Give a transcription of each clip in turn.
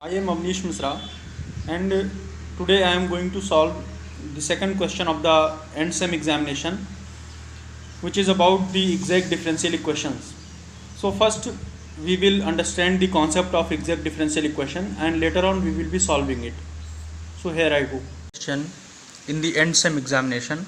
I am Avnish Misra, and today I am going to solve the second question of the end sem examination, which is about the exact differential equations. So first we will understand the concept of exact differential equation, and later on we will be solving it. So here I go. Question in the end sem examination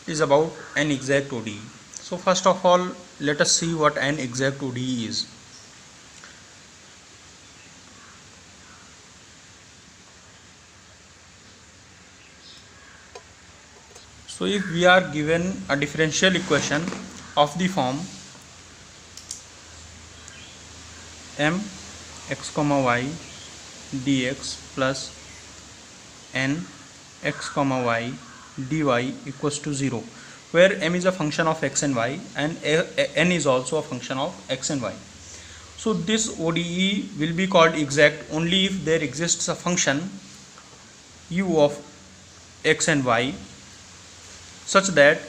is about an exact ODE. So first of all, let us see what an exact ODE is. So if we are given a differential equation of the form m x comma y dx plus n x comma y dy equals to 0, where m is a function of x and y and n is also a function of x and y. So this ODE will be called exact only if there exists a function u of x and y such that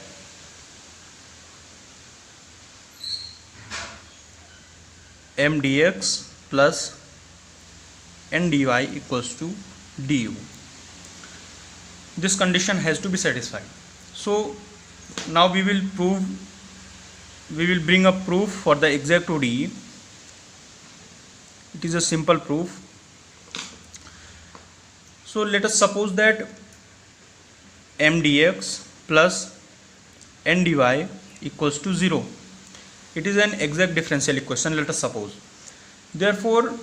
m dx plus n dy equals to du. This condition has to be satisfied. So now we will bring a proof for the exact ODE. It is a simple proof. So let us suppose that m dx plus n dy equals to 0. It is an exact differential equation, let us suppose. Therefore,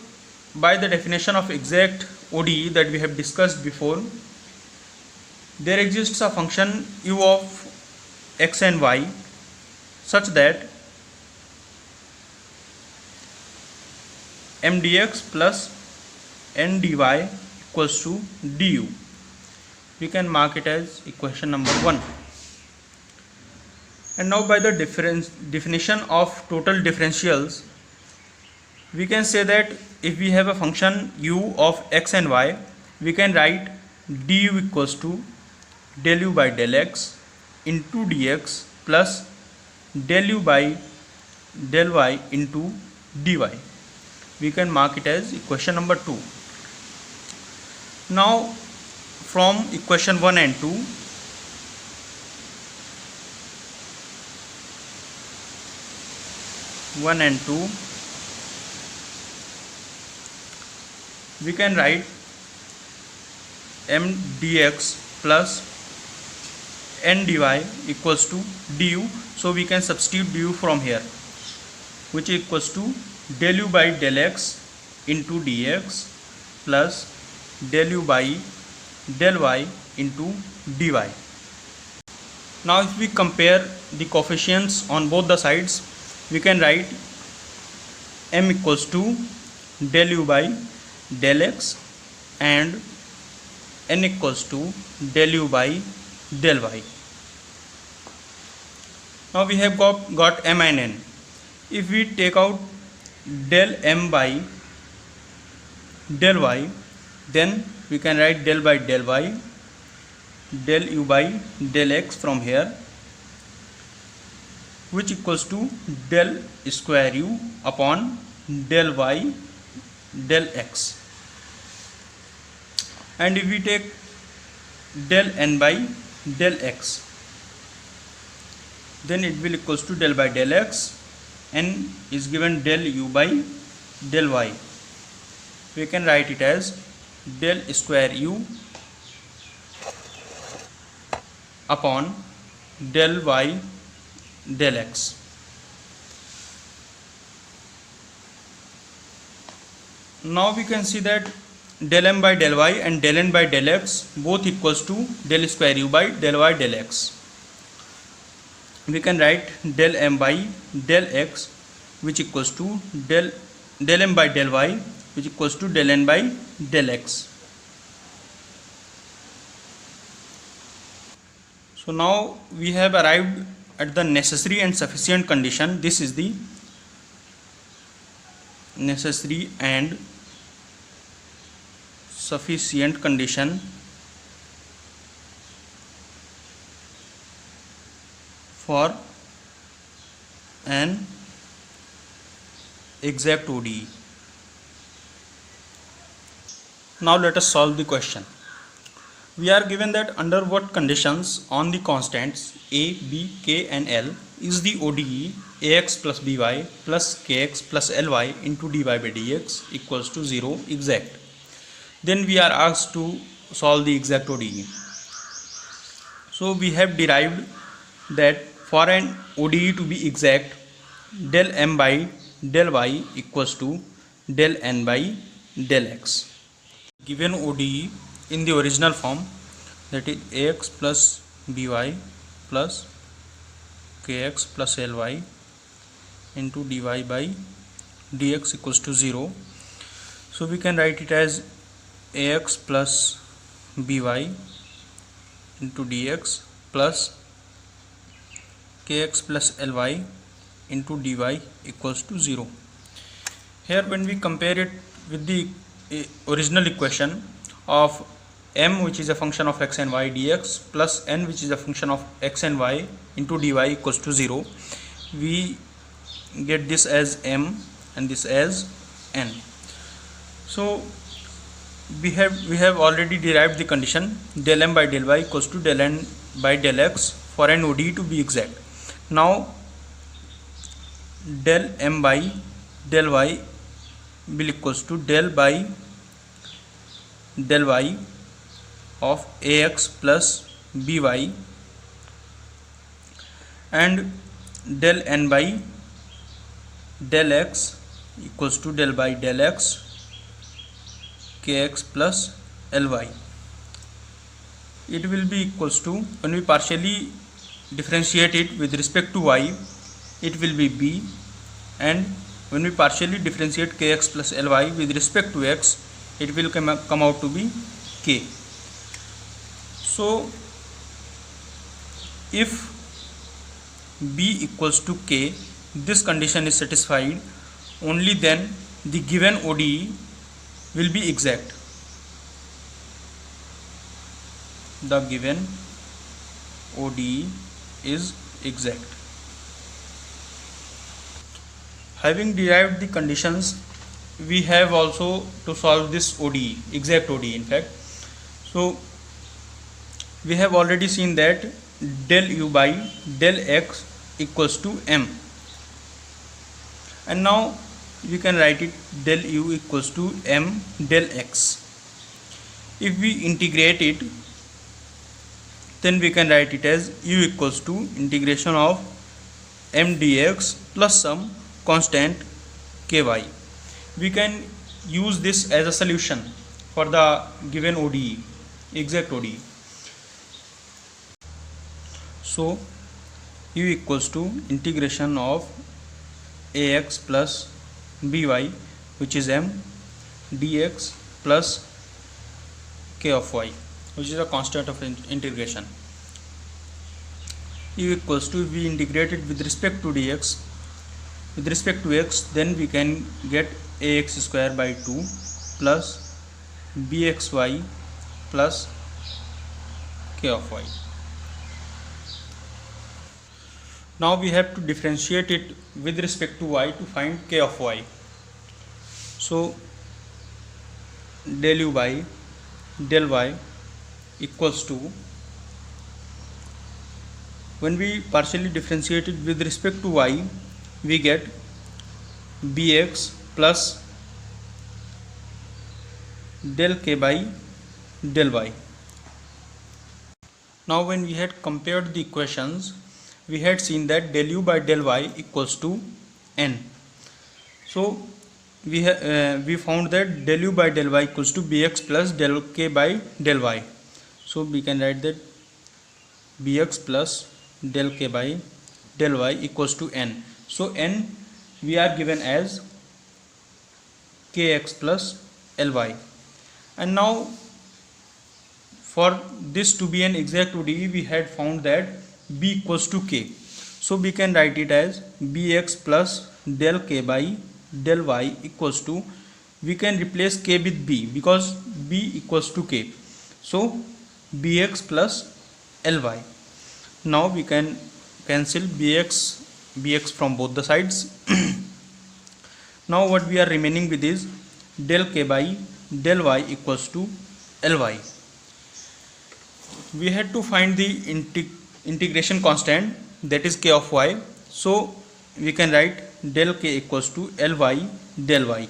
by the definition of exact ODE that we have discussed before, there exists a function u of x and y such that m dx plus n dy equals to du. We can mark it as equation number 1. And now by the definition of total differentials, we can say that if we have a function u of x and y, we can write du equals to del u by del x into dx plus del u by del y into dy. We can mark it as equation number 2. Now from equation 1 and 2, we can write m dx plus n dy equals to du. So we can substitute du from here, which equals to del u by del x into dx plus del u by del y into dy. Now if we compare the coefficients on both the sides, we can write m equals to del u by del x and n equals to del u by del y. Now we have got m and n. If we take out del m by del y, then we can write del by del y, del u by del x from here, which equals to del square u upon del y del x. And if we take del n by del x, then it will equals to del by del x, n is given del u by del y. We can write it as del square u upon del y del x. Now we can see that del m by del y and del n by del x both equals to del square u by del y del x. We can write del m by del x, which equals to del m by del y, which equals to del n by del x. So now we have arrived at the necessary and sufficient condition. This is the necessary and sufficient condition for an exact ODE. Now let us solve the question. We are given that under what conditions on the constants a, b, k and l is the ODE ax plus by plus kx plus ly into dy by dx equals to 0 exact. Then we are asked to solve the exact ODE. So we have derived that for an ODE to be exact, del m by del y equals to del n by del x. Given ODE in the original form, that is ax plus by plus kx plus ly into dy by dx equals to 0. So we can write it as ax plus by into dx plus kx plus ly into dy equals to 0. Here when we compare it with the original equation of m, which is a function of x and y dx, plus n, which is a function of x and y into dy equals to 0, we get this as m and this as n. So we have already derived the condition del m by del y equals to del n by del x for an ODE to be exact. Now del m by del y will equals to del by del y of ax plus by and del n by del x equals to del by del x kx plus ly. It will be equals to, when we partially differentiate it with respect to y, it will be b, and when we partially differentiate kx plus ly with respect to x, it will come out to be k. So if b equals to k, this condition is satisfied, only then the given ODE will be exact. The given ODE is exact. Having derived the conditions, we have also to solve this ODE, exact ODE in fact. So we have already seen that del u by del x equals to m, and now we can write it del u equals to m del x. If we integrate it, then we can write it as u equals to integration of m dx plus some constant ky. We can use this as a solution for the given ODE, exact ODE. So u equals to integration of ax plus by, which is m dx plus k of y, which is a constant of integration. U equals to, if we integrate it with respect to dx, with respect to x, then we can get ax square by 2 plus bxy plus k of y. Now we have to differentiate it with respect to y to find k of y. So del u by del y equals to, when we partially differentiate it with respect to y, we get bx plus del k by del y. Now when we had compared the equations, we had seen that del u by del y equals to n. So we found that del u by del y equals to bx plus del k by del y. So we can write that bx plus del k by del y equals to n. So n we are given as kx plus ly. And now for this to be an exact ODE, we had found that b equals to k. So we can write it as bx plus del k by del y equals to, we can replace k with b because b equals to k. So bx plus ly. Now we can cancel bx from both the sides. Now what we are remaining with is del k by del y equals to Ly. We had to find the integration constant, that is k of y. So we can write del k equals to Ly del y.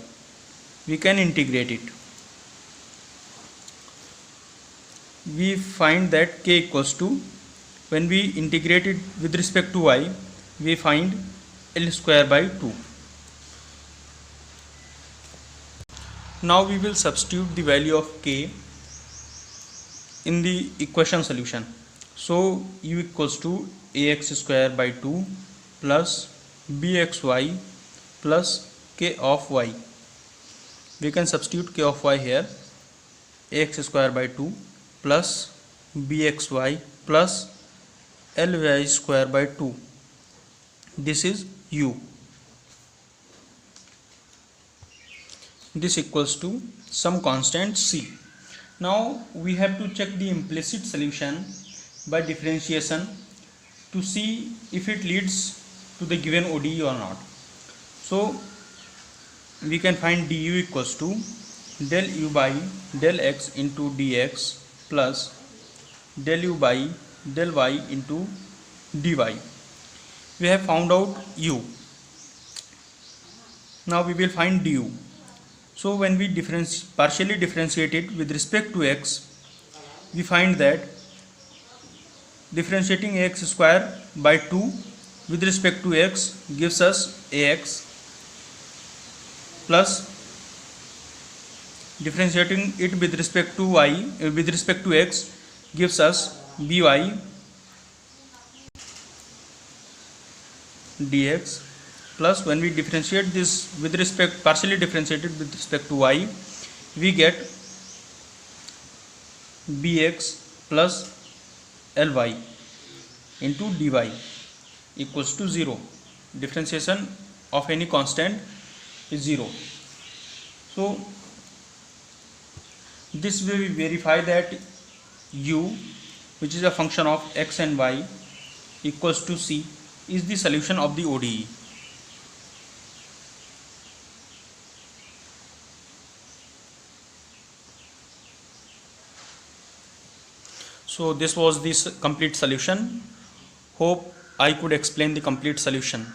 We can integrate it. We find that k equals to, when we integrate it with respect to y, we find L square by 2. Now we will substitute the value of k in the equation solution. So u equals to ax square by 2 plus bxy plus k of y. We can substitute k of y here, ax square by 2 plus bxy plus ly square by 2. This is u. This equals to some constant c. Now we have to check the implicit solution by differentiation to see if it leads to the given ODE or not. So we can find du equals to del u by del x into dx plus del u by del y into dy. We have found out u. Now we will find du. So when we partially differentiate it with respect to x, we find that differentiating ax square by 2 with respect to x gives us ax, plus differentiating it with respect to y with respect to x gives us by dx, plus when we differentiate this with respect, partially differentiated with respect to y, we get bx plus ly into dy equals to 0. Differentiation of any constant is 0. So this way we verify that u, which is a function of x and y, equals to c, is the solution of the ODE. So this was this complete solution. Hope I could explain the complete solution.